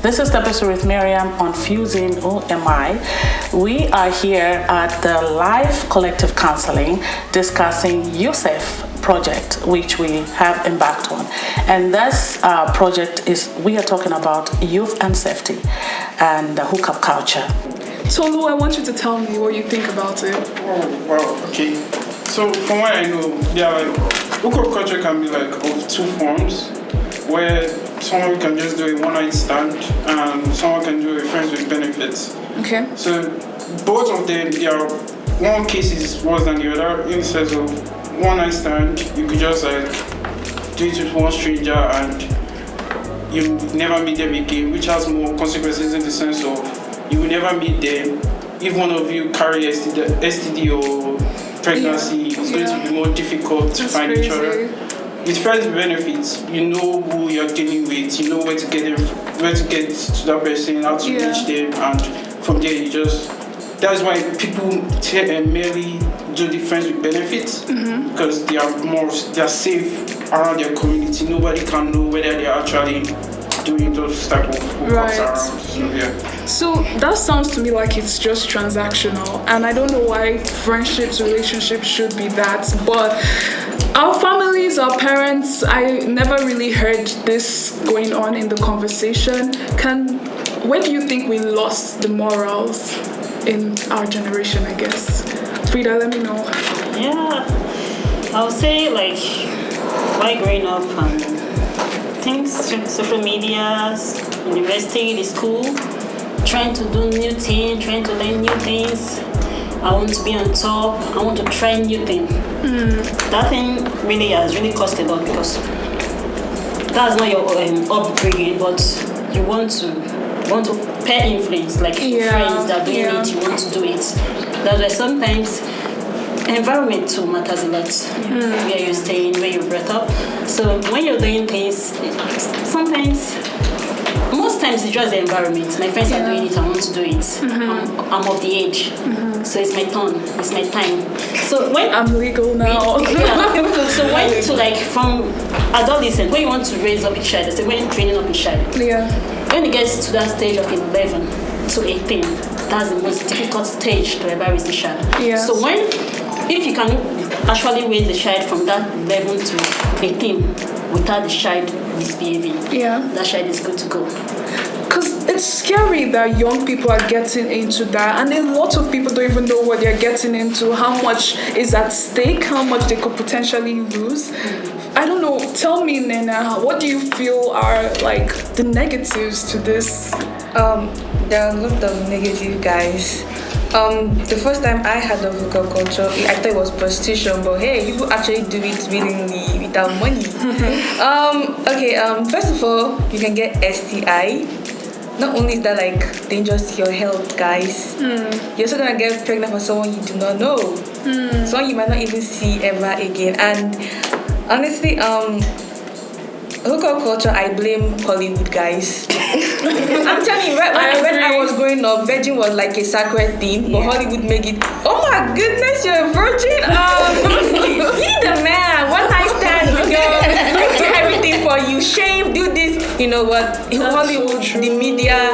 This is the episode with Miriam on Fusein, Who Am I? We are here at the Life Collective Counseling discussing USAFE project, which we have embarked on. And this project we are talking about youth and safety and the hookup culture. Tolu, I want you to tell me what you think about it. Oh, wow, okay. So from what I know, hookup culture can be of two forms, where someone can just do a one-night stand and someone can do a friends with benefits. Okay. So both of them, one case is worse than the other in the sense of one-night stand. You could just do it with one stranger and you never meet them again, which has more consequences in the sense of you will never meet them. If one of you carry STD or pregnancy, it's going to be more difficult to find each other. With friends with benefits, you know who you're dealing with, you know where to get to that person, how to reach them, and from there that's why people merely do the friends with benefits, because they are safe around their community. Nobody can know whether they are actually doing those type of hookups around. So that sounds to me like it's just transactional, and I don't know why relationships should be that, but our families, our parents, I never really heard this going on in the conversation. When do you think we lost the morals in our generation, I guess? Frida, let me know. Yeah, I would say while growing up, things, social media, university, the school, trying to do new things, trying to learn new things. I want to be on top. I want to try new things. That thing really has cost a lot because that's not your upbringing, but you want to peer influence, friends that do it, you want to do it. That's why sometimes environment too matters a lot. Where you're staying, where you're brought up. So when you're doing things, most times it's just the environment. My friends are doing it, I want to do it. I'm of the age. So it's my turn, it's my time. So when I'm legal now. So when from adolescent, when you want to raise up a child, I say when you're training up a child. When it gets to that stage of 11 to 18, that's the most difficult stage to ever raise the child. So if you can actually raise the child from that 11 to 18 without the child misbehaving, that child is good to go. Because it's scary that young people are getting into that, and a lot of people don't even know what they're getting into, how much is at stake, how much they could potentially lose. I don't know, tell me, Nena, what do you feel are the negatives to this? There are a lot of negative guys. The first time I heard of hookup culture, I thought it was prostitution, but hey, people actually do it willingly without money. First of all, you can get STI. Not only is that dangerous to your health, guys, you're also gonna get pregnant for someone you do not know, someone you might not even see ever again. And honestly, hookup culture, I blame Hollywood guys. I'm telling you, when I was growing up, virgin was like a sacred thing, but Hollywood make it, oh my goodness, you're a virgin? Be the man, one night stand, do everything for you, shave, do this. You know what, Hollywood, the media,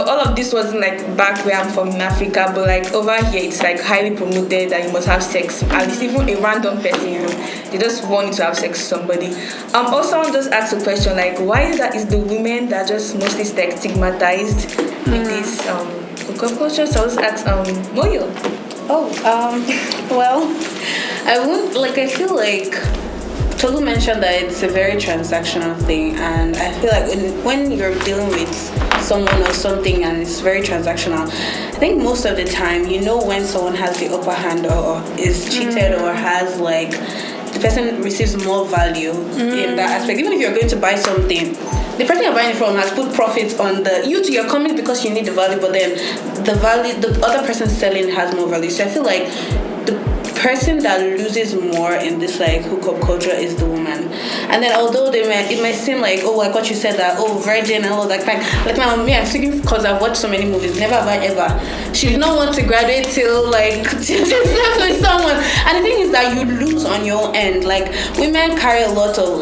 all of this wasn't back where I'm from in Africa, but over here it's highly promoted that you must have sex. At least even a random person, they just want you to have sex with somebody. Also, I'll just ask a question, why is the women that are just mostly stigmatized with this hookup culture? So I'll just ask Moyo. I feel Tolu mentioned that it's a very transactional thing, and I feel when you're dealing with someone or something and it's very transactional, I think most of the time when someone has the upper hand or is cheated or has the person receives more value in that aspect. Even if you're going to buy something, the person you're buying it from has put profits on you're coming because you need the value, but then the other person selling has more value. So I feel the person that loses more in this hookup culture is the woman. And then although it might seem like what you said, that virgin and all that, I'm speaking because I've watched so many movies. Never have I ever. She did not want to graduate till she's left with someone. And the thing is that you lose on your end. Women carry a lot of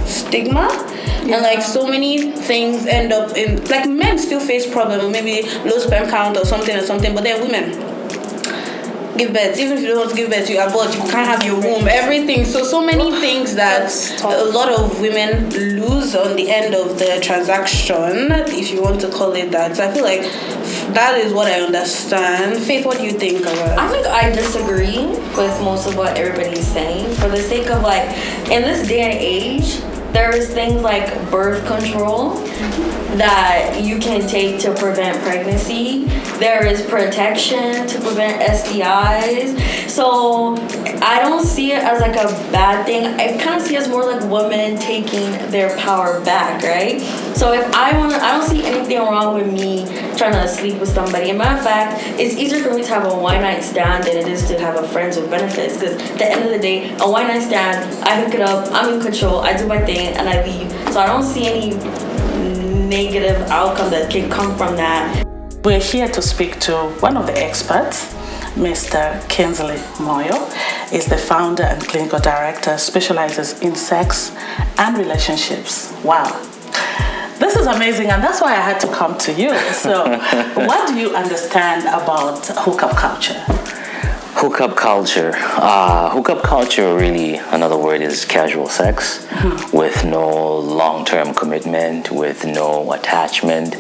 stigma And like so many things end up in, like men still face problems, maybe low sperm count or something, but then women give birth. Even if you don't want to give birth, you abort, you can't have your womb, everything. So many things that a lot of women lose on the end of the transaction, if you want to call it that. So I feel like that is what I understand. Faith, what do you think about it? I think I disagree with most of what everybody's saying, for the sake of like, in this day and age, there is things like birth control that you can take to prevent pregnancy. There is protection to prevent STIs. So I don't see it as like a bad thing. I kind of see it as more like women taking their power back, right? So if I don't see anything wrong with me trying to sleep with somebody. As a matter of fact, it's easier for me to have a one-night stand than it is to have a friends with benefits. Because at the end of the day, a one-night stand, I hook it up, I'm in control, I do my thing, and I leave. So I don't see any negative outcome that can come from that. We're here to speak to one of the experts. Mr. Kingsley Moyo is the founder and clinical director, specializes in sex and relationships. Wow. This is amazing, and that's why I had to come to you. So, what do you understand about hookup culture? Hookup culture. Hookup culture, really, another word is casual sex with no long-term commitment, with no attachment.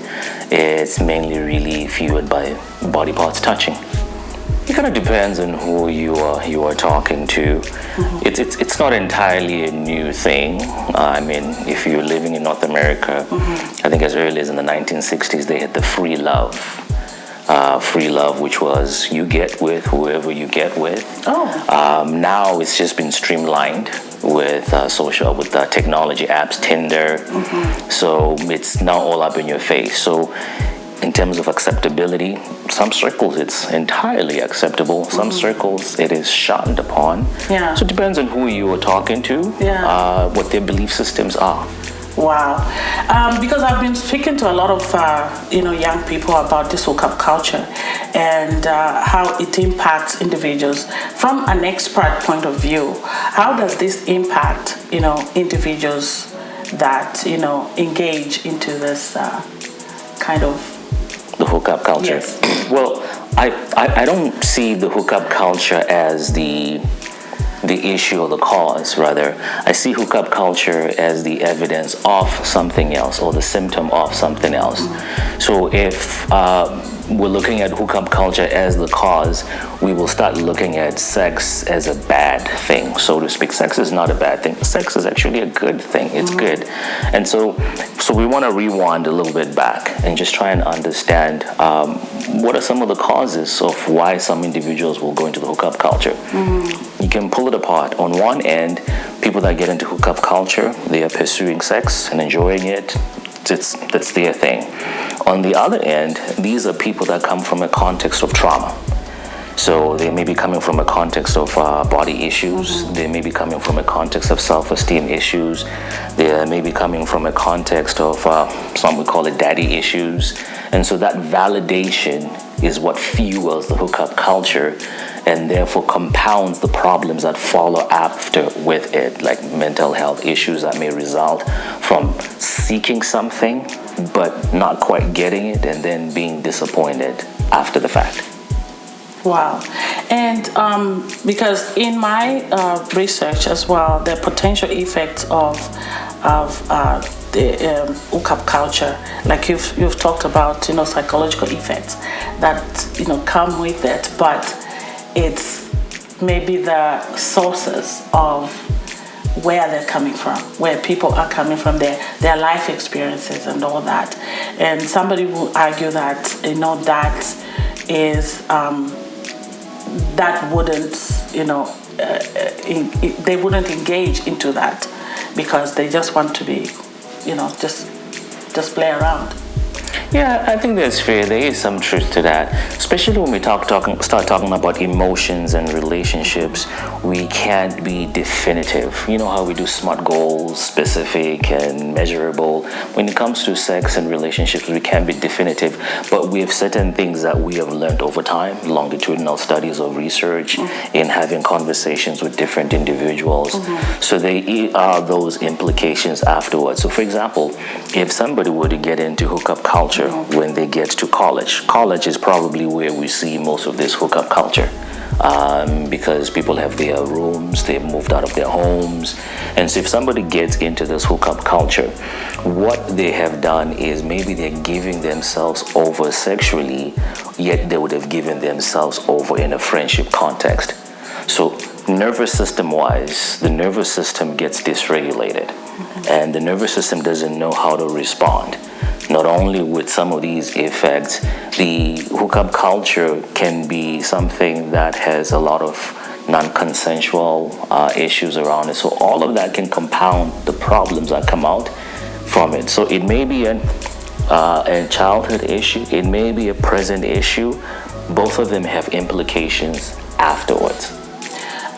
It's mainly really fueled by body parts touching. It kind of depends on who you are talking to. It's not entirely a new thing. I mean, if you're living in North America, I think as early as in the 1960s, they had the free love. Which was you get with whoever you get with. Now it's just been streamlined with technology apps, Tinder. So it's now all up in your face. So in terms of acceptability, some circles it's entirely acceptable. Some circles it is shunned upon. Yeah. So it depends on who you are talking to, what their belief systems are. Wow. Because I've been speaking to a lot of young people about this hookup culture and how it impacts individuals. From an expert point of view, how does this impact individuals that engage into this kind of the hookup culture? Yes. Well, I don't see the hookup culture as the issue or the cause. Rather, I see hookup culture as the evidence of something else or the symptom of something else. So if we're looking at hookup culture as the cause, we will start looking at sex as a bad thing, so to speak. Sex is not a bad thing. Sex is actually a good thing. It's good. And so we want to rewind a little bit back and just try and understand what are some of the causes of why some individuals will go into the hookup culture. You can pull it apart. On one end, people that get into hookup culture, they are pursuing sex and enjoying it. That's their thing. On the other end, these are people that come from a context of trauma. So they may be coming from a context of body issues. They may be coming from a context of self-esteem issues. They may be coming from a context of some would call it daddy issues. And so that validation is what fuels the hookup culture and therefore compounds the problems that follow after with it, like mental health issues that may result from seeking something but not quite getting it and then being disappointed after the fact. Wow. And because in my research as well, the potential effects of the hookup culture, like you've talked about, psychological effects that come with it, but it's maybe the sources of where they're coming from, where people are coming from, their life experiences and all that. And somebody will argue that that is that wouldn't they wouldn't engage into that because they just want to be just play around. Yeah, I think that's fair. There is some truth to that, especially when we start talking about emotions and relationships. We can't be definitive. You know how we do SMART goals, specific and measurable. When it comes to sex and relationships, we can't be definitive, but we have certain things that we have learned over time, longitudinal studies of research, in having conversations with different individuals. So there are those implications afterwards. So, for example, if somebody were to get into hookup culture when they get to college is probably where we see most of this hookup culture, because people have their rooms, they've moved out of their homes. And so if somebody gets into this hookup culture, what they have done is maybe they're giving themselves over sexually, yet they would have given themselves over in a friendship context. So nervous system wise, the nervous system gets dysregulated, and the nervous system doesn't know how to respond. Not only with some of these effects, the hookup culture can be something that has a lot of non-consensual issues around it. So all of that can compound the problems that come out from it. So it may be a childhood issue, it may be a present issue. Both of them have implications afterwards.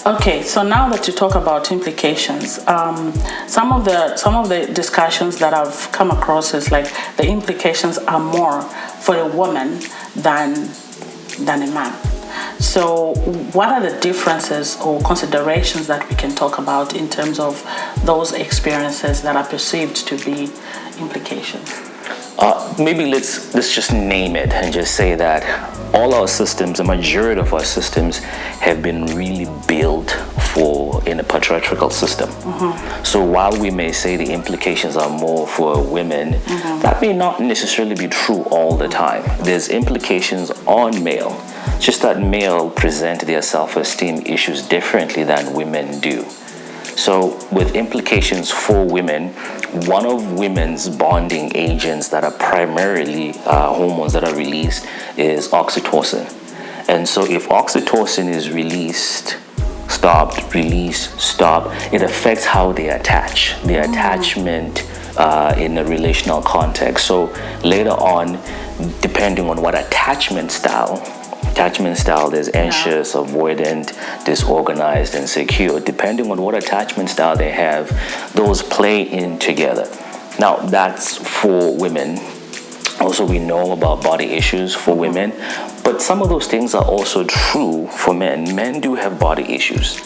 Okay, so now that you talk about implications, some of the discussions that I've come across is like the implications are more for a woman than a man. So what are the differences or considerations that we can talk about in terms of those experiences that are perceived to be implications? Maybe let's just name it and just say that all our systems, the majority of our systems, have been really built in a patriarchal system. So while we may say the implications are more for women, that may not necessarily be true all the time. There's implications on male, just that male present their self-esteem issues differently than women do. So with implications for women, one of women's bonding agents that are primarily hormones that are released is oxytocin. And so if oxytocin is released, stopped, released, stopped, it affects how they attach, their attachment in a relational context. So later on, depending on what attachment style, there's anxious, avoidant, disorganized, and secure. Depending on what attachment style they have, those play in together. Now, that's for women. Also, we know about body issues for women, but some of those things are also true for men. Men do have body issues.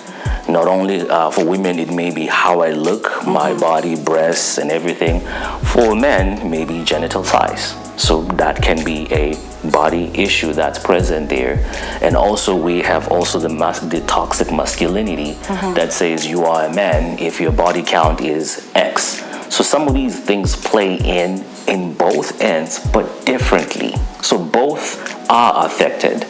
Not only for women, it may be how I look, my body, breasts, and everything. For men, maybe genital size. So that can be a body issue that's present there. And also we have also the toxic masculinity that says you are a man if your body count is X. So some of these things play in both ends, but differently. So both are affected.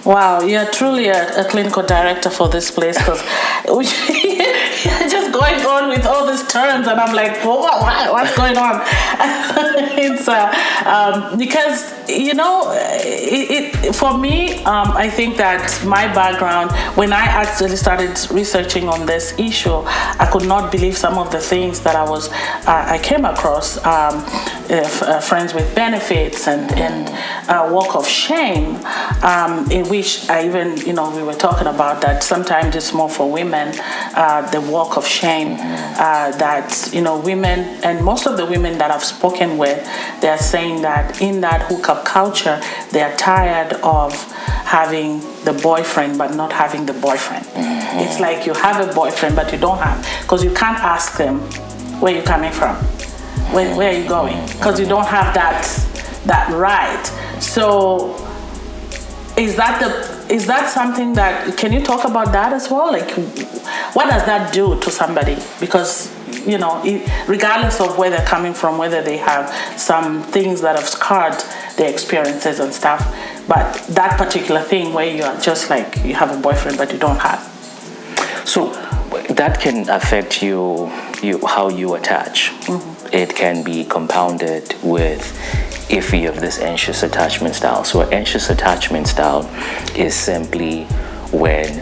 Wow, you're truly a clinical director for this place, because you're just going on with all these terms, and I'm like, what's going on? It's because for me, I think that my background, when I actually started researching on this issue, I could not believe some of the things that I came across. Friends with benefits and walk of shame, in which I even, we were talking about that sometimes it's more for women, the walk of shame, that, women, and most of the women that I've spoken with, they're saying that in that hookup culture, they're tired of having the boyfriend but not having the boyfriend. It's like you have a boyfriend but you don't have, because you can't ask them where you're coming from. Where are you going? Because you don't have that right. So is that something that, can you talk about that as well? Like, what does that do to somebody? Because, regardless of where they're coming from, whether they have some things that have scarred their experiences and stuff, but that particular thing where you are just like, you have a boyfriend but you don't have. So that can affect you how you attach. It can be compounded with if you have this anxious attachment style. So an anxious attachment style is simply when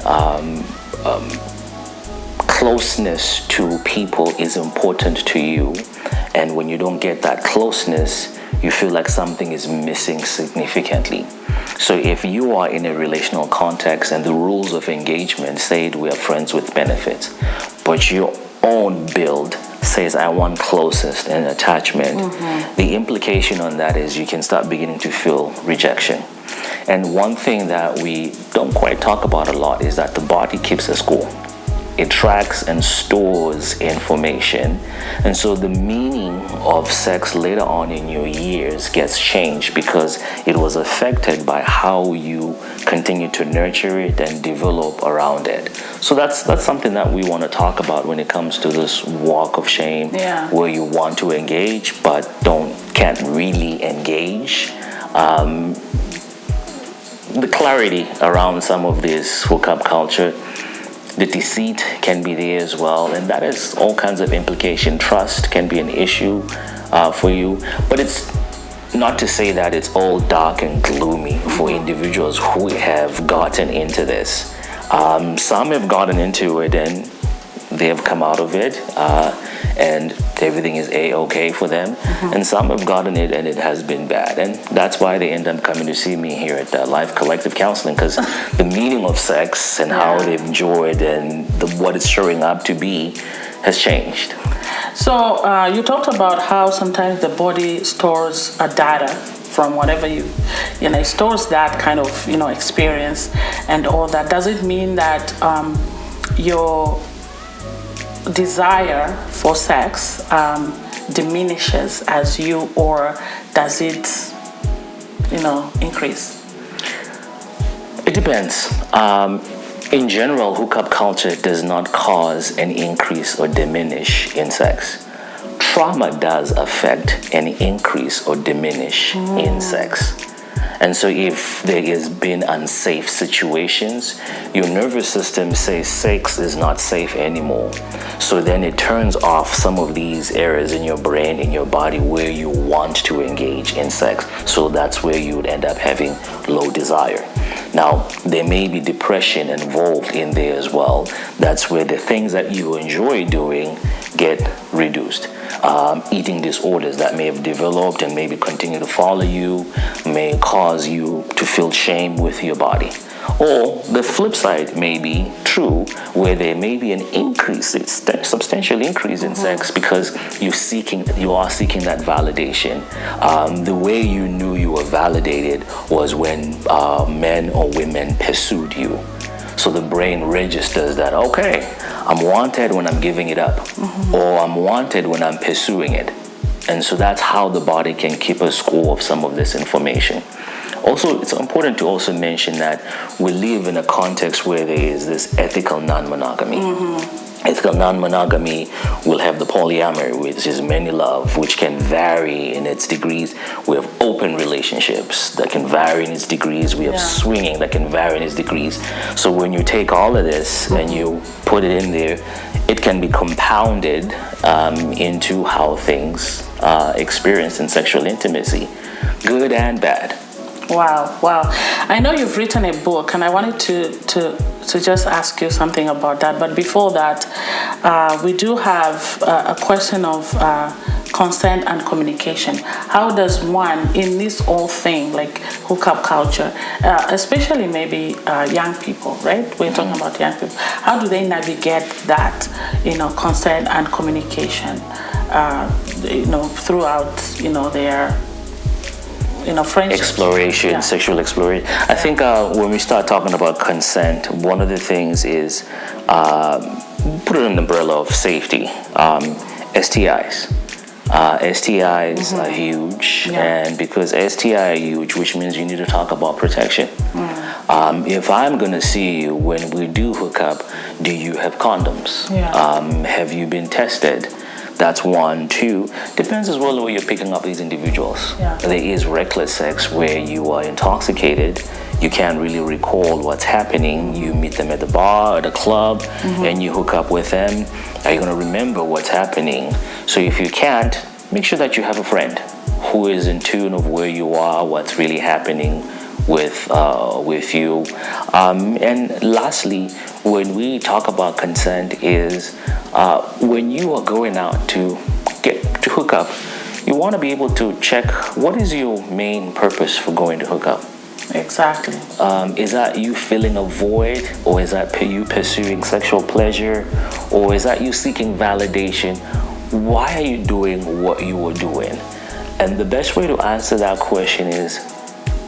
closeness to people is important to you, And when you don't get that closeness, you feel like something is missing significantly. So if you are in a relational context and the rules of engagement say we are friends with benefits, but your own build says I want closest and attachment, the implication on that is you can start beginning to feel rejection. And one thing that we don't quite talk about a lot is that the body keeps a score. It tracks and stores information. And so the meaning of sex later on in your years gets changed because it was affected by how you continue to nurture it and develop around it. So that's something that we want to talk about when it comes to this walk of shame, where you want to engage but can't really engage. The clarity around some of this hookup culture, the deceit can be there as well, and that has all kinds of implication. Trust can be an issue for you, but it's not to say that it's all dark and gloomy for individuals who have gotten into this. Some have gotten into it and they have come out of it, and everything is A-okay for them. And some have gotten it and it has been bad. And that's why they end up coming to see me here at Life Collective Counseling, because the meaning of sex and how they've enjoyed and what it's showing up to be has changed. So you talked about how sometimes the body stores a data from whatever it stores that kind of, experience and all that. Does it mean that your desire for sex diminishes as or does it, increase? It depends. In general, hookup culture does not cause an increase or diminish in sex. Trauma does affect an increase or diminish in sex. And so if there has been unsafe situations, your nervous system says sex is not safe anymore. So then it turns off some of these areas in your brain, in your body, where you want to engage in sex. So that's where you would end up having low desire. Now, there may be depression involved in there as well. That's where the things that you enjoy doing get reduced. Eating disorders that may have developed and maybe continue to follow you may cause you to feel shame with your body. Or the flip side may be true, where there may be an increase, it's a substantial increase in sex because you are seeking that validation. The way you knew you were validated was when men or women pursued you. So the brain registers that, okay, I'm wanted when I'm giving it up, or I'm wanted when I'm pursuing it. And so that's how the body can keep a score of some of this information. Also, it's important to also mention that we live in a context where there is this ethical non-monogamy. Ethical non-monogamy will have the polyamory, which is many love, which can vary in its degrees. We have open relationships that can vary in its degrees. We have swinging that can vary in its degrees. So when you take all of this and you put it in there, it can be compounded into how things experience in sexual intimacy, good and bad. Wow. I know you've written a book, and I wanted to just ask you something about that. But before that, we do have a question of consent and communication. How does one, in this whole thing, like hookup culture, especially maybe young people, right? We're talking about young people. How do they navigate that, consent and communication, throughout, their friendships. Exploration, sexual exploration. I think when we start talking about consent, one of the things is put it in the umbrella of safety. STIs. STIs are huge, and because STI are huge, which means you need to talk about protection. If I'm going to see you when we do hook up, do you have condoms? Have you been tested? That's one. Two, depends as well where you're picking up these individuals. There is reckless sex where you are intoxicated. You can't really recall what's happening. You meet them at the bar, at a club, and you hook up with them. Are you going to remember what's happening? So if you can't, make sure that you have a friend who is in tune of where you are, what's really happening with you. And lastly, when we talk about consent is when you are going out to to Hookup, you want to be able to check what is your main purpose for going to Hookup. Exactly. Is that you filling a void, or is that you pursuing sexual pleasure, or is that you seeking validation? Why are you doing what you are doing? And the best way to answer that question is,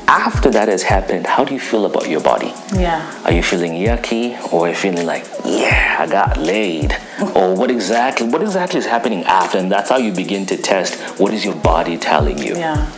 after that has happened, how do you feel about your body? Yeah. Are you feeling yucky, or are you feeling like, yeah, I got laid? Or what exactly is happening after? And that's how you begin to test, what is your body telling you? Yeah.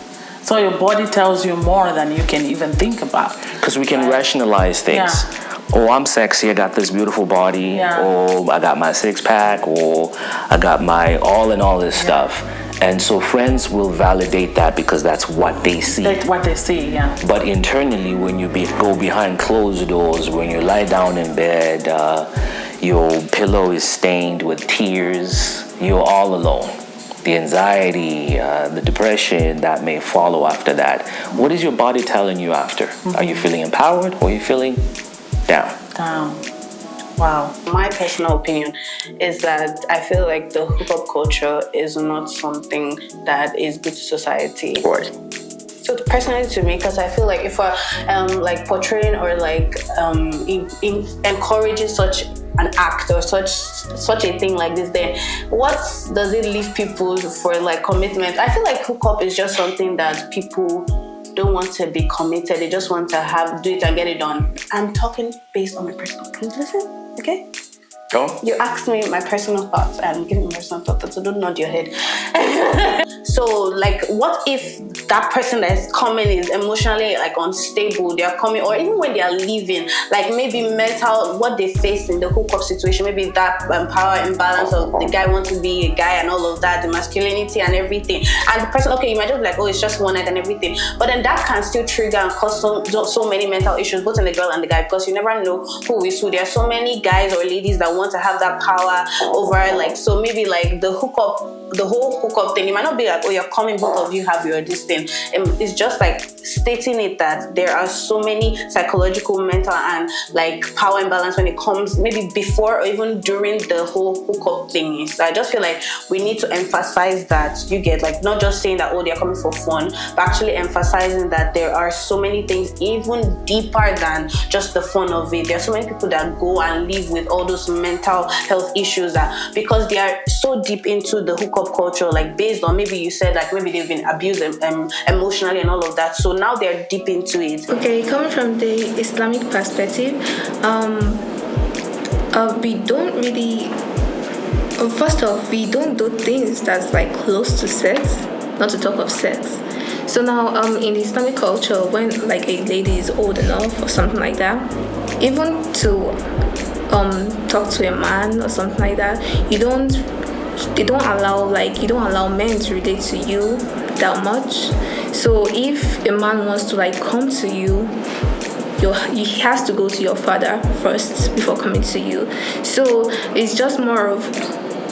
So your body tells you more than you can even think about. Because we can rationalize things. Yeah. Oh, I'm sexy, I got this beautiful body. Yeah. Oh, I got my six pack. Or I got my all and all this stuff. And so friends will validate that because that's what they see. That's what they see, yeah. But internally, when you go behind closed doors, when you lie down in bed, your pillow is stained with tears, you're all alone. The anxiety, the depression that may follow after that. What is your body telling you after? Mm-hmm. Are you feeling empowered, or are you feeling down? Down. Wow. My personal opinion is that I feel like the hookup culture is not something that is good to society. Right. So personally to me, because I feel like if we're like portraying or like encouraging such an act or such a thing like this, then what does it leave people for like commitment? I feel like hookup is just something that people don't want to be committed. They just want to do it and get it done. I'm talking based on my personal opinion. Listen, okay? Go. You asked me my personal thoughts, and give me my personal thoughts, so don't nod your head. So, like, what if that person that is coming is emotionally, like, unstable? They are coming, or even when they are leaving, like, maybe mental, what they face in the hookup situation, maybe that power imbalance of the guy wants to be a guy and all of that, the masculinity and everything. And the person, okay, you might just be like, oh, it's just one night and everything. But then that can still trigger and cause so many mental issues, both in the girl and the guy, because you never know who is who. There are so many guys or ladies that want to have that power over, like, so maybe like the whole hookup thing, it might not be like, oh, you're coming, both of you have your this thing. It's just like stating it that there are so many psychological, mental, and like power imbalance when it comes maybe before or even during the whole hookup thing. So I just feel like we need to emphasize that, you get, like, not just saying that, oh, they're coming for fun, but actually emphasizing that there are so many things even deeper than just the fun of it. There are so many people that go and live with all those mental health issues that because they are so deep into the hookup culture, like based on maybe you said like maybe they've been abused emotionally and all of that, so now they're deep into it. Okay, coming from the Islamic perspective, we don't really, first off, we don't do things that's like close to sex, not to talk of sex. So now in the Islamic culture, when like a lady is old enough or something like that, even to talk to a man or something like that, you don't allow men to relate to you that much. So if a man wants to like come to you, he has to go to your father first before coming to you. So it's just more of,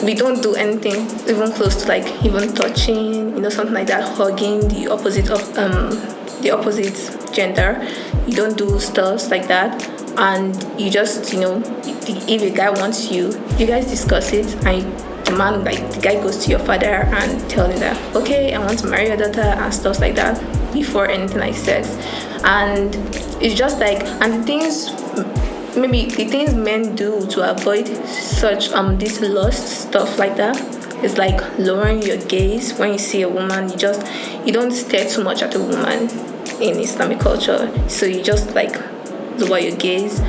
we don't do anything even close to like even touching, something like that, hugging the opposite of the opposite gender. You don't do stuff like that. And you just, if a guy wants you guys discuss it, and the guy goes to your father and tells him that, okay, I want to marry your daughter and stuff like that before anything like sex. And it's just like, and the things men do to avoid such this lust stuff like that, it's like lowering your gaze. When you see a woman, you don't stare too much at a woman in Islamic culture. So you just like lower your gaze.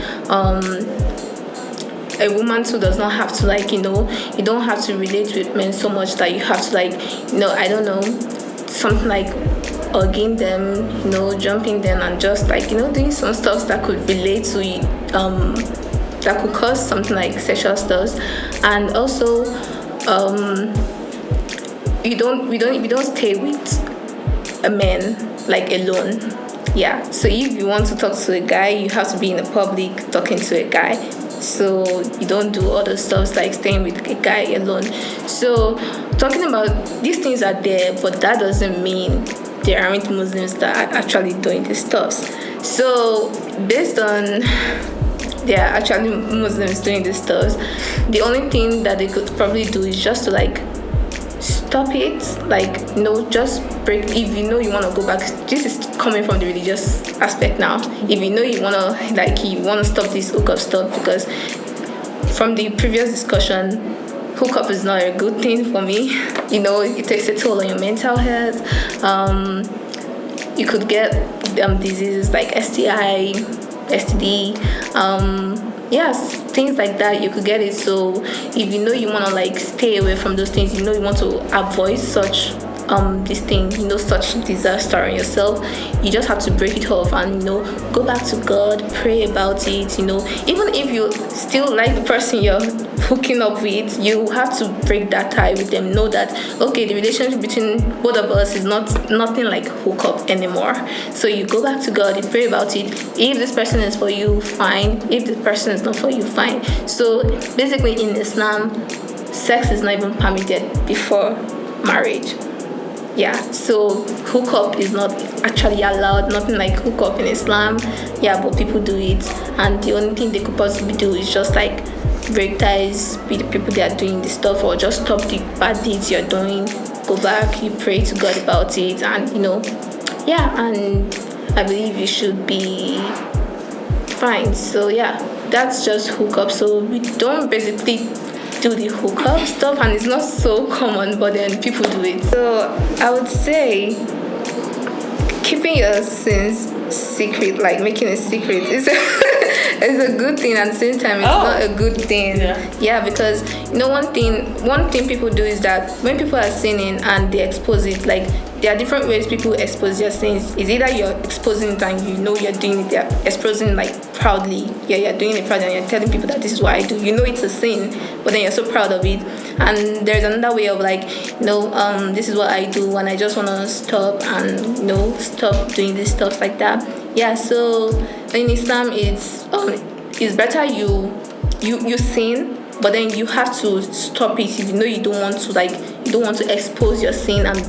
A woman too does not have to you don't have to relate with men so much that you have to I don't know, something like hugging them, jumping them, and just doing some stuff that could relate to that could cause something like sexual stuff. And also we don't stay with a man like alone. Yeah, so if you want to talk to a guy, you have to be in the public talking to a guy. So you don't do other stuff like staying with a guy alone. So talking about these things are there, but that doesn't mean there aren't Muslims that are actually doing these stuff. So based on there are actually Muslims doing these stuff, the only thing that they could probably do is just to stop it. Like, just break. If you know you want to go back, this is coming from the religious aspect now. If you know you want to stop this hookup stuff, because from the previous discussion, hookup is not a good thing for me. It takes a toll on your mental health. You could get diseases like STI, STD, things like that. You could get it. So if you know you want to stay away from those things, you want to avoid such this thing, such disaster on yourself, you just have to break it off and go back to God, pray about it. Even if you still like the person you're hooking up with, you have to break that tie with them. Know that, okay, the relationship between both of us is nothing like hookup anymore. So you go back to God, you pray about it. If this person is for you, fine. If this person is not for you, fine. So basically in Islam, sex is not even permitted before marriage. Yeah, so hookup is not actually allowed, nothing like hookup in Islam. Yeah, but people do it, and the only thing they could possibly do is just break ties with the people that are doing this stuff, or just stop the bad deeds you're doing. Go back, you pray to God about it, and and I believe you should be fine. So yeah, that's just hookup. So we don't basically do the hookup stuff, and it's not so common, but then people do it. So I would say keeping your sins secret, making it secret, is a good thing, and at the same time it's not a good thing. Yeah, because one thing people do is that when people are sinning and they expose it, there are different ways people expose their sins. It's either you're exposing it and you're doing it, they're exposing proudly. Yeah, you're doing it proudly and you're telling people that this is what I do. It's a sin, but then you're so proud of it. And there's another way of this is what I do and I just want to stop and stop doing this stuff like that. Yeah, so in Islam it's better you sin, but then you have to stop it if you don't want to expose your sin and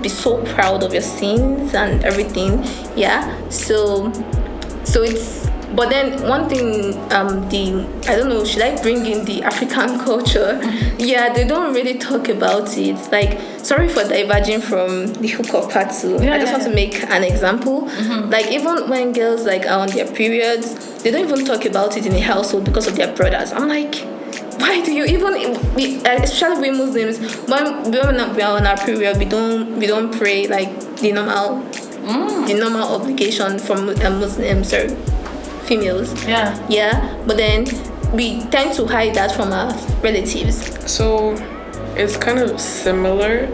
be so proud of your sins and everything. Yeah, so it's, but then one thing, I don't know, should I bring in the African culture? Yeah, they don't really talk about it. Sorry for diverging from the hookup part too. I just want to make an example. Mm-hmm. Even when girls are on their periods, they don't even talk about it in the household because of their brothers. I'm why do you especially we Muslims, when we are on our period, we don't pray the normal obligation from Muslims or females. Yeah, but then we tend to hide that from our relatives. So it's kind of similar.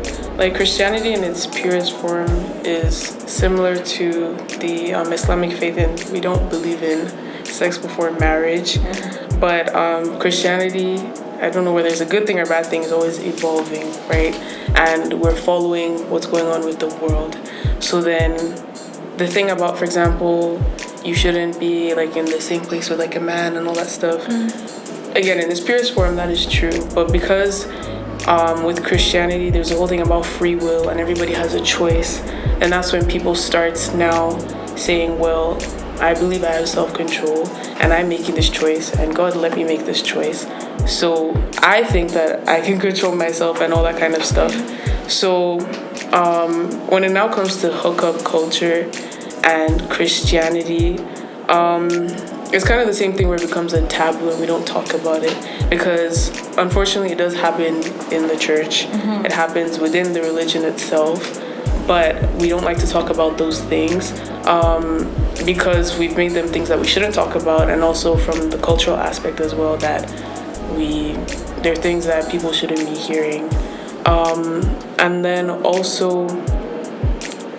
Christianity in its purest form is similar to the Islamic faith, and we don't believe in sex before marriage. Mm-hmm. But Christianity, I don't know whether it's a good thing or bad thing, is always evolving, right? And we're following what's going on with the world. So then the thing about, for example, you shouldn't be in the same place with a man and all that stuff. Mm. Again, in its purest form, that is true. But because with Christianity, there's a whole thing about free will and everybody has a choice. And that's when people start now saying, well, I believe I have self-control and I'm making this choice and God let me make this choice. So I think that I can control myself and all that kind of stuff. So when it now comes to hookup culture and Christianity, it's kind of the same thing where it becomes a taboo and we don't talk about it, because unfortunately it does happen in the church. Mm-hmm. It happens within the religion itself, but we don't like to talk about those things because we've made them things that we shouldn't talk about, and also from the cultural aspect as well, that they're things that people shouldn't be hearing. And then also,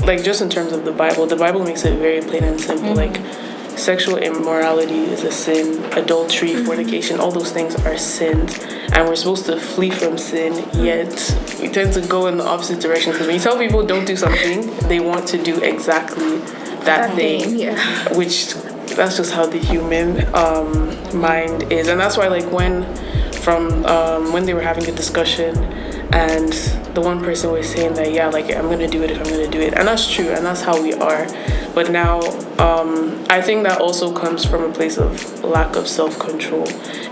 just in terms of the Bible makes it very plain and simple. Mm-hmm. Sexual immorality is a sin, adultery, fornication, all those things are sins, and we're supposed to flee from sin, yet we tend to go in the opposite direction, because when you tell people don't do something, they want to do exactly that thing, which that's just how the human mind is. And that's why when, from when they were having a discussion, and the one person was saying that, yeah, like, I'm gonna do it if I'm gonna do it, and that's true, and that's how we are. But now I think that also comes from a place of lack of self-control.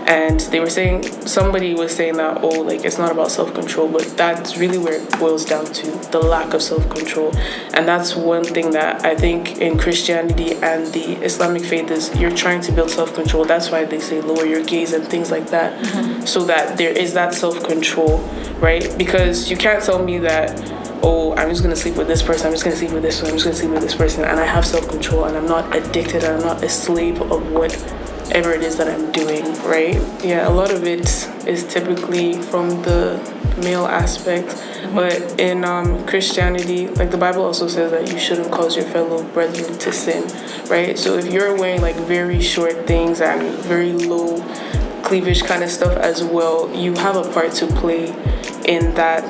And they were saying, somebody was saying that, oh, like, it's not about self-control, but that's really where it boils down to, the lack of self-control. And that's one thing that I think in Christianity and the Islamic faith is you're trying to build self-control. That's why they say lower your gaze and things like that, so that there is that self-control, right? Because you can't tell me that, oh, I'm just going to sleep with this person, I'm just going to sleep with this one, I'm just going to sleep with this person, and I have self-control, and I'm not addicted, and I'm not a slave of whatever it is that I'm doing, right? Yeah, a lot of it is typically from the male aspect, but in Christianity, like, the Bible also says that you shouldn't cause your fellow brethren to sin, right? So if you're wearing, like, very short things and very low cleavage kind of stuff as well, you have a part to play in that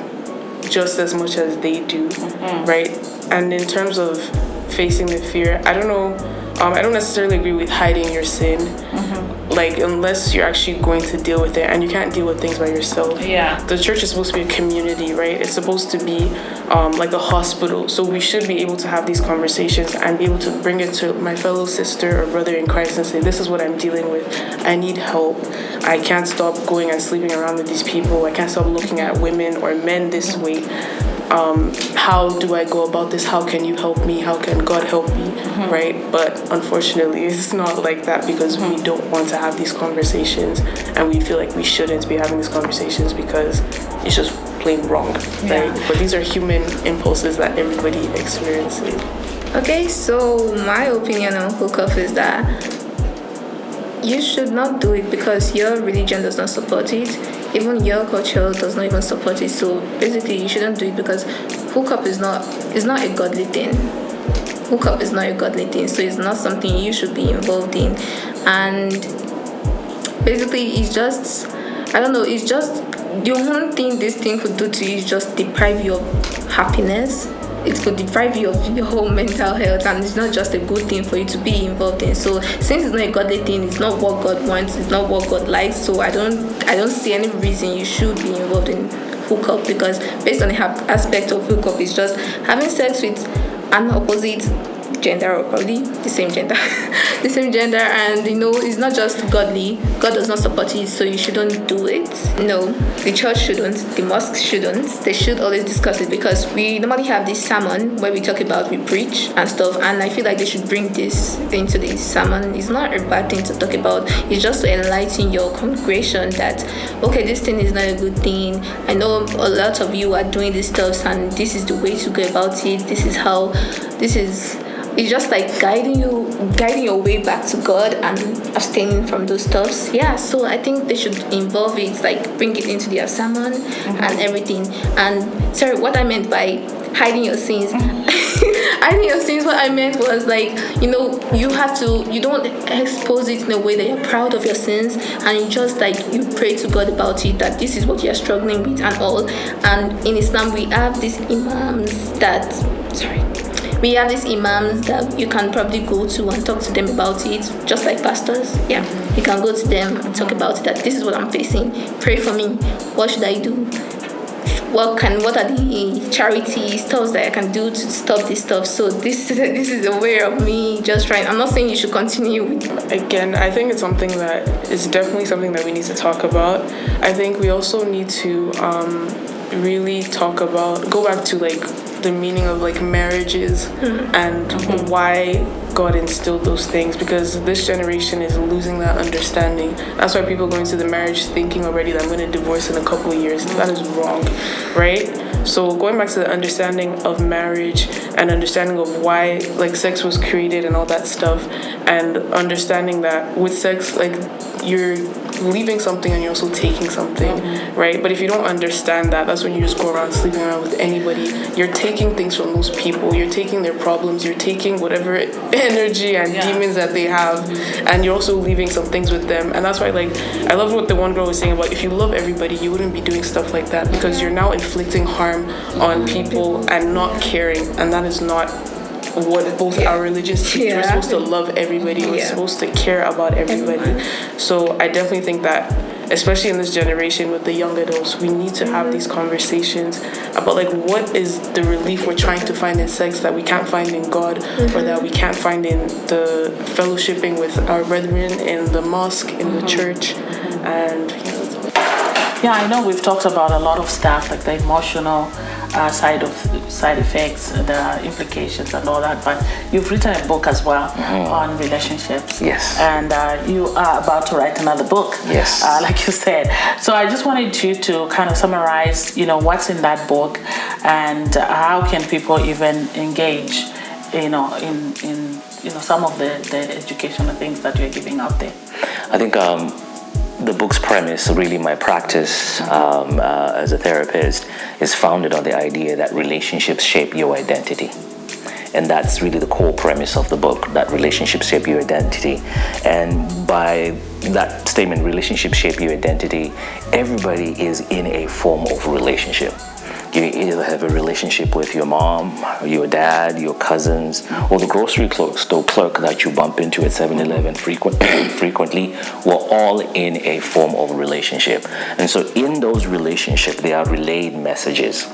just as much as they do, right? And in terms of facing the fear, I don't know, I don't necessarily agree with hiding your sin, like, unless you're actually going to deal with it, and you can't deal with things by yourself. Yeah. The church is supposed to be a community, right? It's supposed to be like a hospital, so we should be able to have these conversations and be able to bring it to my fellow sister or brother in Christ and say, this is what I'm dealing with, I need help, I can't stop going and sleeping around with these people, I can't stop looking at women or men this way. How do I go about this? How can you help me? How can God help me? Right? But unfortunately, it's not like that, because we don't want to have these conversations, and we feel like we shouldn't be having these conversations because it's just plain wrong, right? But these are human impulses that everybody experiences. Okay, so my opinion on hookup is that you should not do it because your religion does not support it. Even your culture does not even support it. So basically, you shouldn't do it because hookup is not a godly thing. Hookup is not a godly thing, so it's not something you should be involved in. And basically, it's just, I don't know, it's just, the only thing this thing could do to you is just deprive you of happiness. It could deprive you of your whole mental health, and it's not just a good thing for you to be involved in. So since it's not a godly thing, it's not what God wants, it's not what God likes, so I don't see any reason you should be involved in hookup, because based on the aspect of hookup, it's just having sex with an opposite gender, or probably the same gender and it's not just godly. God does not support it, so you shouldn't do it. No, the church shouldn't, the mosque shouldn't. They should always discuss it, because we normally have this sermon where we talk about, we preach and stuff, and I feel like they should bring this into the sermon. It's not a bad thing to talk about, it's just to enlighten your congregation that, okay, this thing is not a good thing, I know a lot of you are doing this stuff, and this is the way to go about it, it's just like guiding your way back to God and abstaining from those stuffs. Yeah, so I think they should involve it, like bring it into their sermon and everything. And sorry, what I meant by hiding your sins, hiding your sins, what I meant was, like, you don't expose it in a way that you're proud of your sins, and you just, like, you pray to God about it, that this is what you're struggling with and all. And in Islam, we have these imams that you can probably go to and talk to them about it, just like pastors. Yeah, you can go to them and talk about it, that this is what I'm facing, pray for me, what should I do, what are the charity stuff that I can do to stop this stuff. So this is a way of me just trying. I'm not saying you should continue with. Again, I think it's something that is definitely something that we need to talk about. I think we also need to really go back to, like, the meaning of, like, marriages and why God instilled those things, because this generation is losing that understanding. That's why people go into the marriage thinking already that I'm going to divorce in a couple of years. That is wrong, right? So going back to the understanding of marriage and understanding of why, like, sex was created and all that stuff, and understanding that with sex, like, you're leaving something and you're also taking something, right? But if you don't understand that, that's when you just go around sleeping around with anybody. You're taking things from those people, you're taking their problems, you're taking whatever energy and demons that they have, and you're also leaving some things with them. And that's why, like, I love what the one girl was saying about, if you love everybody, you wouldn't be doing stuff like that, because you're now inflicting harm on people and not caring, and that is not what both our religions teach. We're supposed to love everybody, we're supposed to care about everybody. So I definitely think that especially in this generation with the young adults, we need to have these conversations about like what is the relief we're trying to find in sex that we can't find in God, or that we can't find in the fellowshipping with our brethren in the mosque, in the church, and yeah, I know we've talked about a lot of stuff like the emotional side effects, the implications and all that, but you've written a book as well on relationships. Yes. And you are about to write another book. Yes. Like you said. So I just wanted you to kind of summarize, what's in that book and how can people even engage, in some of the educational things that you're giving out there. I think the book's premise, really my practice as a therapist, is founded on the idea that relationships shape your identity. And that's really the core premise of the book, that relationships shape your identity. And by that statement, relationships shape your identity, everybody is in a form of relationship. You either have a relationship with your mom, your dad, your cousins, or the grocery store clerk that you bump into at 7-Eleven frequently. We're all in a form of relationship. And so in those relationships, there are relayed messages.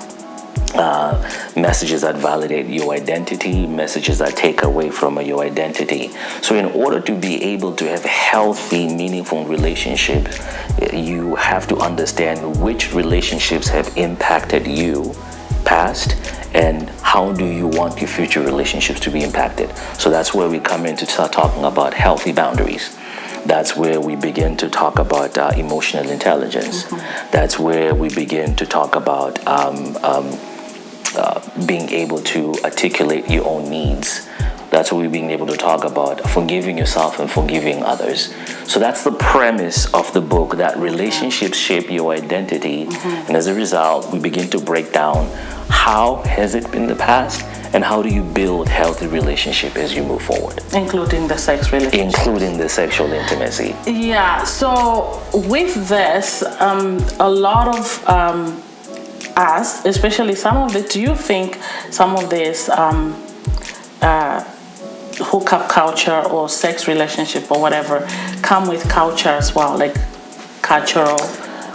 Messages that validate your identity, messages that take away from your identity. So in order to be able to have healthy, meaningful relationships, you have to understand which relationships have impacted you past and how do you want your future relationships to be impacted. So that's where we come in to start talking about healthy boundaries. That's where we begin to talk about emotional intelligence. That's where we begin to talk about being able to articulate your own needs. That's what we're being able to talk about, forgiving yourself and forgiving others. So that's the premise of the book, that relationships shape your identity. And as a result, we begin to break down how has it been in the past and how do you build healthy relationship as you move forward. Including the sex relationship. Including the sexual intimacy. Yeah, so with this, a lot of us, especially do you think some of this hookup culture or sex relationship or whatever come with culture as well, like cultural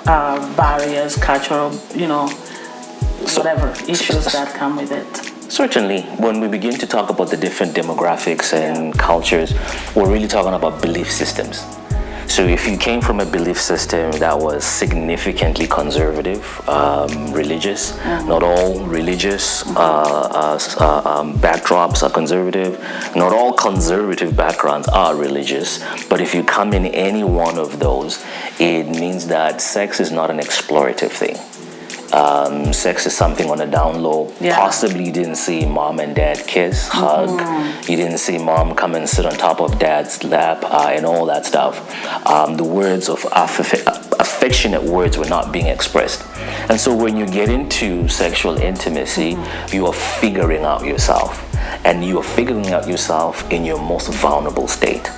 barriers, cultural, whatever issues that come with it? Certainly, when we begin to talk about the different demographics and cultures, we're really talking about belief systems. So if you came from a belief system that was significantly conservative, religious, not all religious backdrops are conservative, not all conservative backgrounds are religious, but if you come in any one of those, it means that sex is not an explorative thing. Sex is something on a down low. Possibly you didn't see mom and dad kiss, hug. You didn't see mom come and sit on top of dad's lap and all that stuff. The words of affectionate words were not being expressed. And so when you get into sexual intimacy, you are figuring out yourself. And you are figuring out yourself in your most vulnerable state.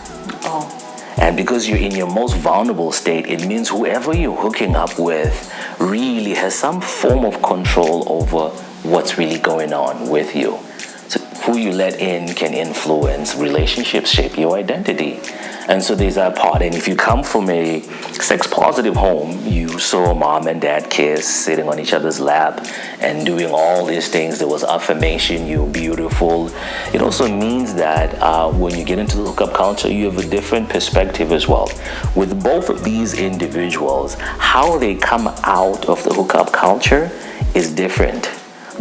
And because you're in your most vulnerable state, it means whoever you're hooking up with really has some form of control over what's really going on with you. So who you let in can influence relationships, shape your identity. And so there's that part. And if you come from a sex-positive home, you saw mom and dad kiss, sitting on each other's lap, and doing all these things. There was affirmation, you're beautiful. It also means that when you get into the hookup culture, you have a different perspective as well. With both of these individuals, how they come out of the hookup culture is different.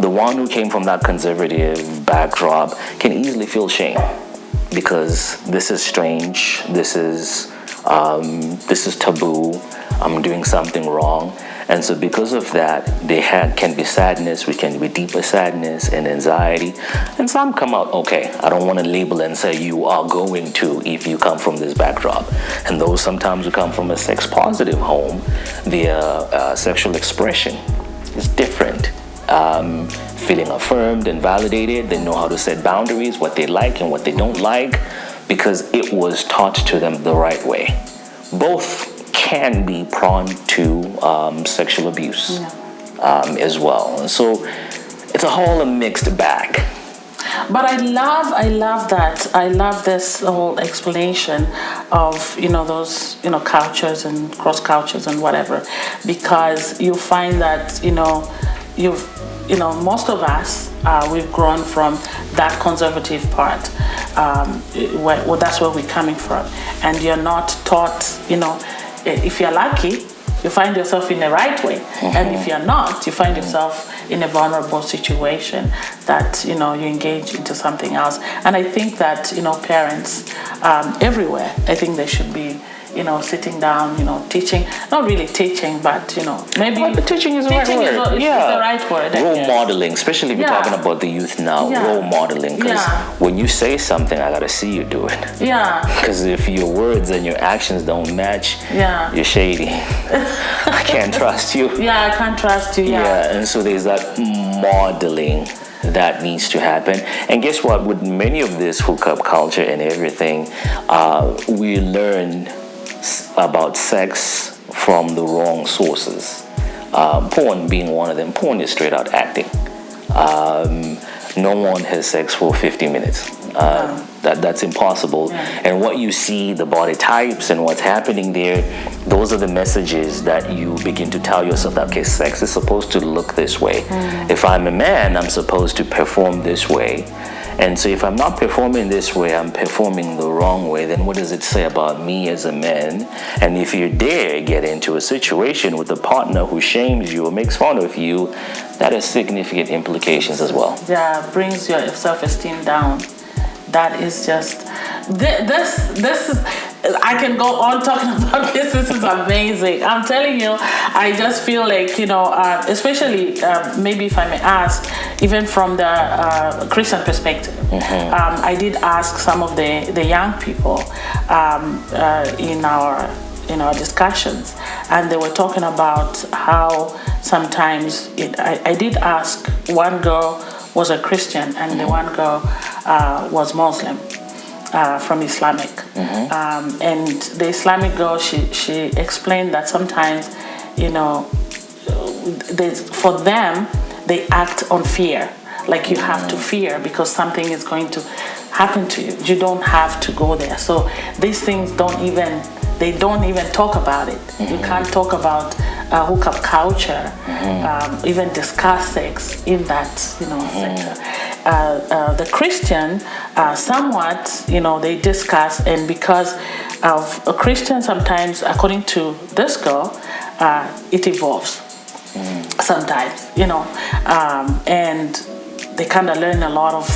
The one who came from that conservative backdrop can easily feel shame, because this is strange, this is taboo, I'm doing something wrong. And so because of that, can be sadness, which can be deeper sadness and anxiety. And some come out, okay, I don't want to label and say you are going to if you come from this backdrop. And those sometimes who come from a sex-positive home, their sexual expression is different. Feeling affirmed and validated. They know how to set boundaries, what they like and what they don't like, because it was taught to them the right way. Both can be prone to sexual abuse as well. So it's a whole mixed bag. But I love that. I love this whole explanation of those cultures and cross cultures and whatever, because you find that most of us we've grown from that conservative part. That's where we're coming from, and you're not taught. If you're lucky, you find yourself in the right way, and if you're not, you find yourself in a vulnerable situation that you engage into something else. And I think that parents everywhere, I think they should be sitting down, teaching, not really teaching, but maybe teaching is the right word. Is the right word. Role modeling, especially if you're talking about the youth now. Role modeling, because when you say something, I gotta see you do it. Yeah. Because if your words and your actions don't match, you're shady. I can't trust you. Yeah, I can't trust you. Yeah, and so there's that modeling that needs to happen. And guess what? With many of this hookup culture and everything, we learn about sex from the wrong sources. Porn being one of them. Porn is straight out acting. No one has sex for 50 minutes. That's impossible. And what you see, the body types and what's happening there, those are the messages that you begin to tell yourself that, okay, sex is supposed to look this way. If I'm a man, I'm supposed to perform this way. And so if I'm not performing this way, I'm performing the wrong way, then what does it say about me as a man? And if you dare get into a situation with a partner who shames you or makes fun of you, that has significant implications as well. Yeah, brings your self-esteem down. That is just, this is, I can go on talking about this. This is amazing. I'm telling you, I just feel like, especially maybe if I may ask, even from the Christian perspective, I did ask some of the young people in our discussions, and they were talking about how sometimes I did ask, one girl was a Christian and the one girl was Muslim from Islamic. And the Islamic girl, she explained that sometimes, for them, they act on fear. Like you have to fear because something is going to happen to you. You don't have to go there. So these things they don't even talk about it. You can't talk about hookup culture, even discuss sex in that, sector. The Christian, somewhat, they discuss, and because of a Christian, sometimes, according to this girl, it evolves. Sometimes, and they kind of learn a lot of,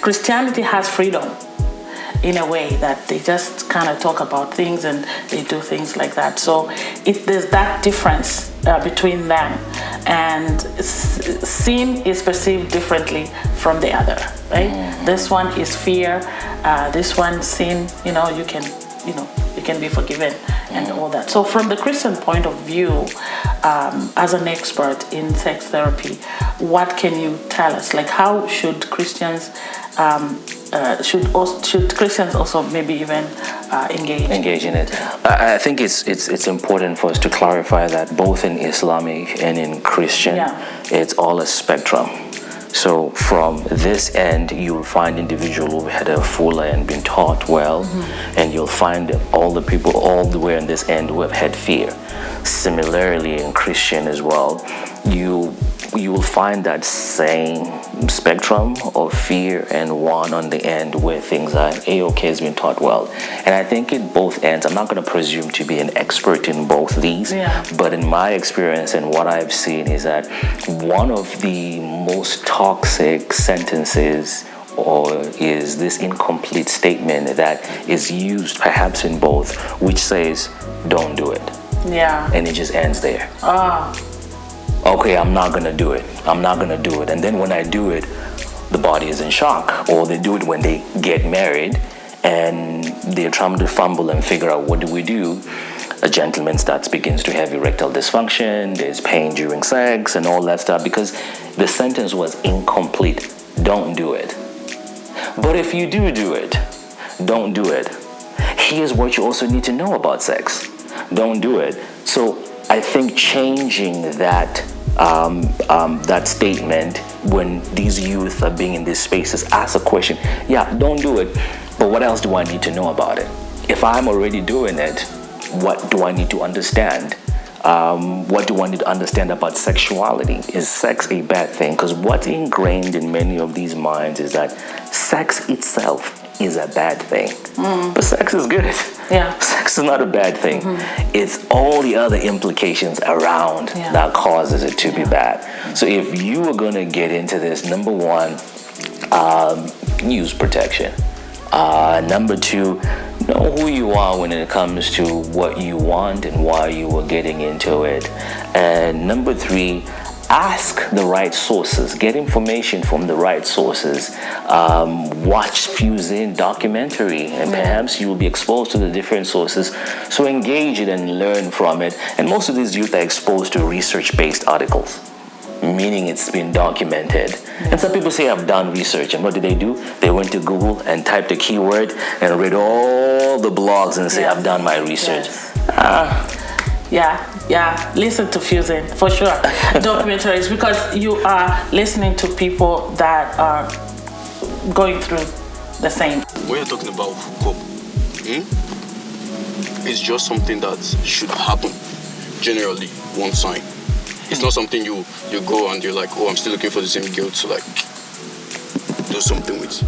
Christianity has freedom in a way that they just kind of talk about things and they do things like that. So there's that difference between them, and sin is perceived differently from the other, right? This one is fear, this one sin, you can be forgiven and all that. So from the Christian point of view, as an expert in sex therapy, what can you tell us? Like, how should Christians should Christians also maybe even engage in it? I think it's important for us to clarify that both in Islamic and in Christian, it's all a spectrum. So from this end, you'll find individuals who had a fuller and been taught well, and you'll find all the people all the way on this end who have had fear. Similarly, in Christian as well, you will find that same spectrum of fear and one on the end where things are A-OK has been taught well. And I think in both ends, I'm not going to presume to be an expert in both these, but in my experience and what I've seen is that one of the most toxic sentences is this incomplete statement that is used perhaps in both, which says, don't do it. Yeah. And it just ends there. Okay, I'm not gonna do it. I'm not gonna do it. And then when I do it, the body is in shock. Or they do it when they get married and they're trying to fumble and figure out what do we do. A gentleman begins to have erectile dysfunction, there's pain during sex and all that stuff because the sentence was incomplete. Don't do it. But if you do it, don't do it. Here's what you also need to know about sex. Don't do it. So I think changing that that statement when these youth are being in these spaces. Ask a question. Yeah, don't do it, but what else do I need to know about it? If I'm already doing it, what do I need to understand? What do I need to understand about sexuality? Is sex a bad thing? Because what's ingrained in many of these minds is that sex itself is a bad thing. But sex is good. Yeah. Sex is not a bad thing. It's all the other implications around that causes it to be bad. So if you are going to get into this, number one, use protection. Number two, know who you are when it comes to what you want and why you are getting into it. And number three, ask the right sources, get information from the right sources, watch Fusein documentary, and perhaps you will be exposed to the different sources. So engage it and learn from it. And most of these youth are exposed to research-based articles, meaning it's been documented. And some people say, I've done research. And what did they do? They went to Google and typed a keyword and read all the blogs and say, I've done my research. Yeah, listen to Fusein for sure. Documentaries, because you are listening to people that are going through the same. When you're talking about hookup, it's just something that should happen generally one time. It's not something you go and you're like, oh, I'm still looking for the same girl to like do something with.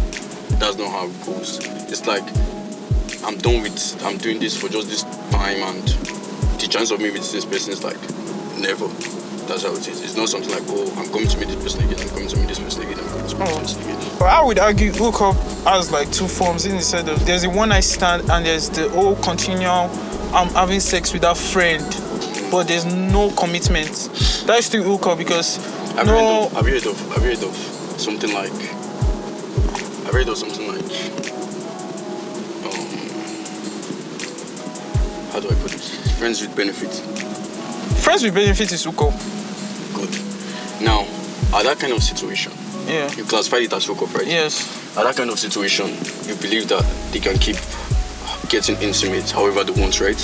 That's not how it goes. It's like I'm doing this for just this time, and the chance of me with this person is like never. That's how it is. It's not something like, oh, I'm coming to meet this person again, I'm coming to meet this person again, I'm coming to meet this person again. But I would argue hookup has like two forms in the sense of there's the one night stand and there's the whole continual having sex with a friend, but there's no commitment. That's still hookup because Have you heard of something like how do I put it? Friends with benefits. Friends with benefits is hookup. Good. Now, at that kind of situation, you classify it as hookup, right? Yes. At that kind of situation, you believe that they can keep getting intimate however they want, right?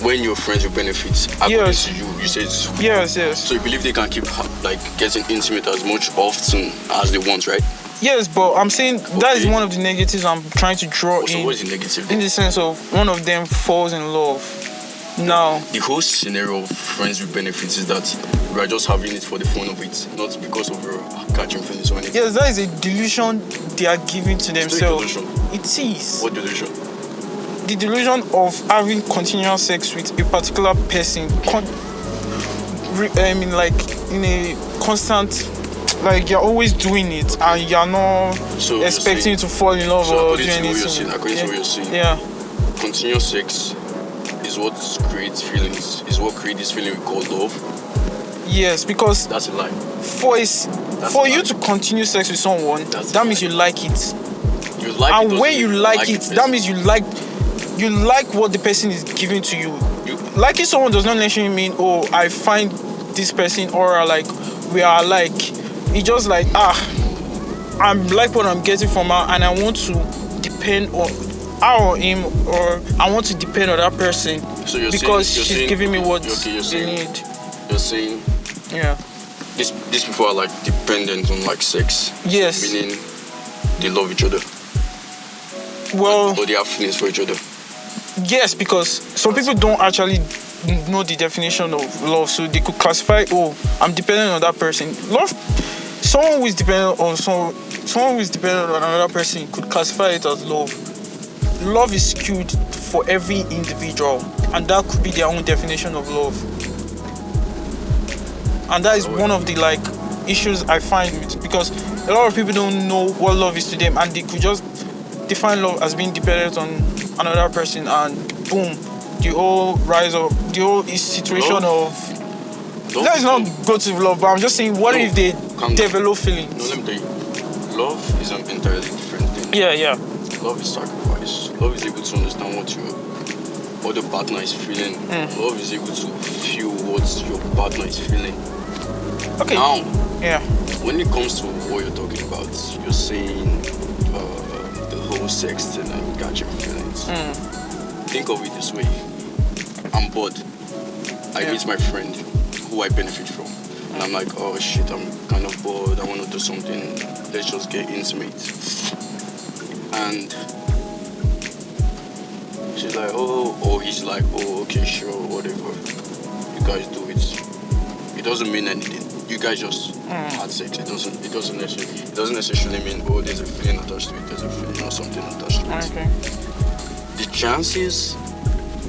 When you're friends with benefits, according to you say it's hookup. Yes. So you believe they can keep like getting intimate as much often as they want, right? Yes, but I'm saying that is one of the negatives I'm trying to draw in. So what is the negative? In the sense of one of them falls in love. Now, the whole scenario of friends with benefits is that we are just having it for the fun of it, not because of your catching feelings or anything. Yes, that is a delusion they are giving to themselves. It's not a delusion. It is. What delusion? The delusion of having continual sex with a particular person, like in a constant, like you're always doing it and you're not expecting to fall in love or do anything. According to what you're saying, continuous sex is what creates feelings, is what creates this feeling we call love. Yes, because that's a lie. For you to continue sex with someone, that means you like it. You like and it, when you like it, that means you like what the person is giving to you. Liking someone does not necessarily mean, oh, I find this person or like we are alike. It's just like I like what I'm getting from her and I want to depend on her or him, or I want to depend on that person because she's giving me what they need. You're saying these people are like dependent on like sex. Yes. Meaning they love each other. Well, or they have feelings for each other. Yes, because some people don't actually know the definition of love, so they could classify, oh, I'm dependent on that person. Love, someone who is dependent on another person could classify it as love. Love is skewed for every individual, and that could be their own definition of love. And that is one of the like issues I find with, because a lot of people don't know what love is to them, and they could just define love as being dependent on another person, and boom, the whole rise of the whole situation that is not good to love. But I'm just saying, what if they develop feelings? No, let me tell you, love is an entirely different thing. Yeah. Love is sacrifice. Love is able to understand what the partner is feeling. Love is able to feel what your partner is feeling. Okay. Now, when it comes to what you're talking about, you're saying the whole sex thing and catching feelings. Think of it this way. I'm bored. I meet my friend who I benefit from. And I'm like, oh shit, I'm kind of bored, I want to do something, let's just get intimate. And she's like, or he's like, oh, okay, sure, whatever. You guys do it. It doesn't mean anything. You guys just had sex. It doesn't necessarily mean, oh, there's a feeling attached to it. There's a feeling or something attached to it. Okay. The chances,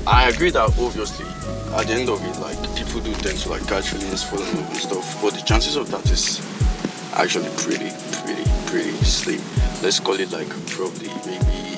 I agree that obviously, at the end of it, like people do tend to like catch feelings, fall in love and stuff. But the chances of that is actually pretty slim. Let's call it like probably maybe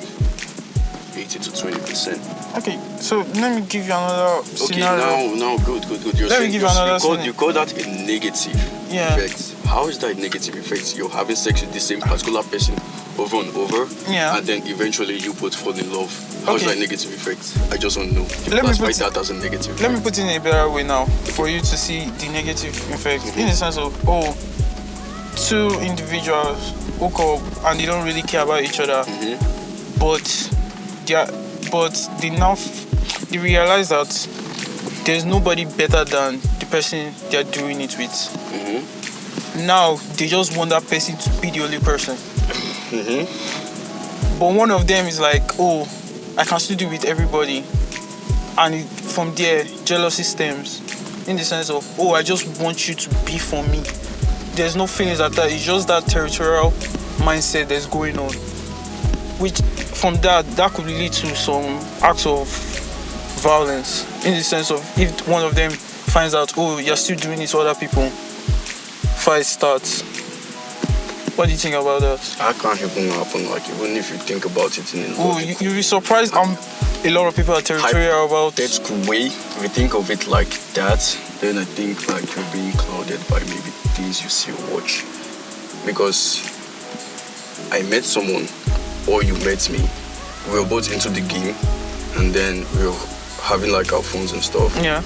80 to 20%. Okay, so let me give you another scenario. Now, good. Let me give you another scenario. You call that a negative effect. How is that a negative effect? You're having sex with the same particular person over and over, and then eventually you both fall in love. How is that a negative effect? I just want to know. You classify that as a negative effect. Let me put it in a better way now for you to see the negative effect. In the sense of, two individuals hook up and they don't really care about each other, but they realize that there's nobody better than the person they're doing it with. Now they just want that person to be the only person. But one of them is like, oh, I can still do it with everybody, and from there jealousy stems, in the sense of, oh, I just want you to be for me. There's no feelings at that. It's just that territorial mindset that's going on, which from that could lead to some acts of violence, in the sense of, if one of them finds out, oh, you're still doing it to other people, fight starts. What do you think about that? I can't even happen, like, even if you think about it in a you'll be surprised. A lot of people are territorial about that way. If you think of it like that, then I think like you're being clouded by maybe things you see or watch. Because I met someone, or you met me, we were both into the game, and then we were having like our phones and stuff. Yeah.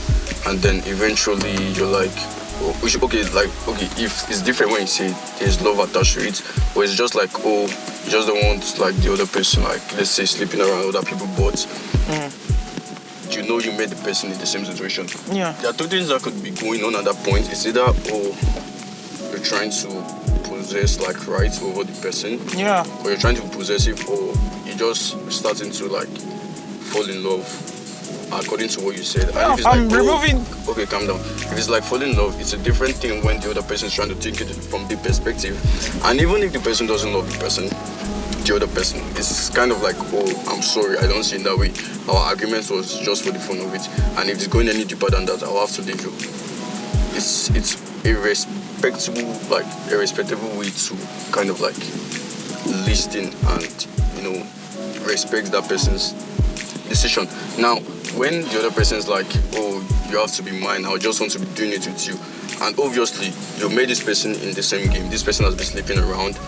And then eventually you're like, if it's different when you say there's love attached to it, or it's just like, oh, you just don't want like the other person, like let's say sleeping around other people, but you know you met the person in the same situation. Yeah. There are two things that could be going on at that point. It's either, you're trying to possess like rights over the person, or you're trying to be possessive, or you're just starting to like fall in love. According to what you said, and if it's like, okay, calm down. If it's like falling in love, it's a different thing when the other person is trying to take it from the perspective. And even if the person doesn't love the other person, it's kind of like, oh, I'm sorry, I don't see it that way. Our agreement was just for the fun of it, and if it's going any deeper than that, I'll have to leave you. It's a respectable way to kind of like listen and respect that person's decision. Now, when the other person is like, oh, you have to be mine, I just want to be doing it with you, and obviously you made this person in the same game, this person has been sleeping around,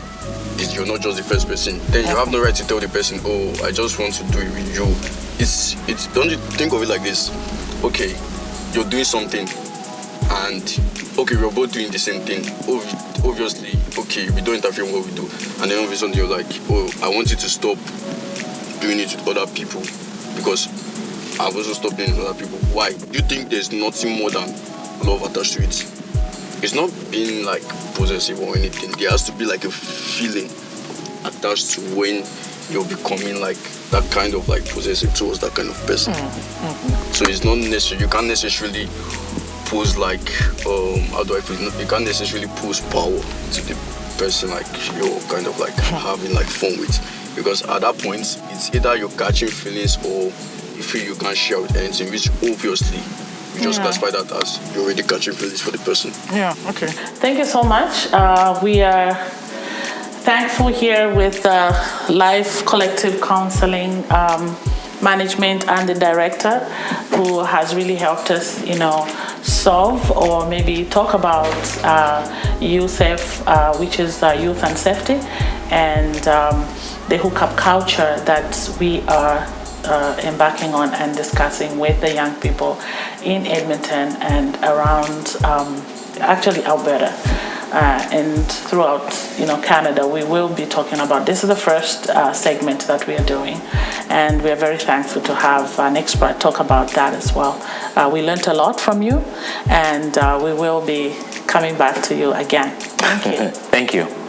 you're not just the first person, then you have no right to tell the person, oh, I just want to do it with you. It's don't you think of it like this? Okay, you're doing something, and okay, we're both doing the same thing. Obviously, okay, we don't interfere in what we do, and then all of a sudden you're like, oh, I want you to stop doing it with other people, because I've also stopped doing it with other people. Why? You think there's nothing more than love attached to it? It's not being like possessive or anything. There has to be like a feeling attached to when you're becoming like that kind of like possessive towards that kind of person. So it's not necessary. You can't necessarily pose like how do I put it? You can't necessarily pose power to the person like you're kind of like having like fun with, because at that point it's either you're catching feelings or you feel you can't share with anything, which obviously you just classify that as you're already catching feelings for the person. Yeah, okay. Thank you so much. We are thankful here with Life Collective Counseling Management and the director, who has really helped us, solve or maybe talk about USAFE, which is Youth and Safety, and the hookup culture that we are embarking on and discussing with the young people in Edmonton and around actually Alberta and throughout Canada. We will be talking about this. Is the first segment that we are doing, and we're very thankful to have an expert talk about that as well. We learned a lot from you, and we will be coming back to you again. Thank you. Thank you.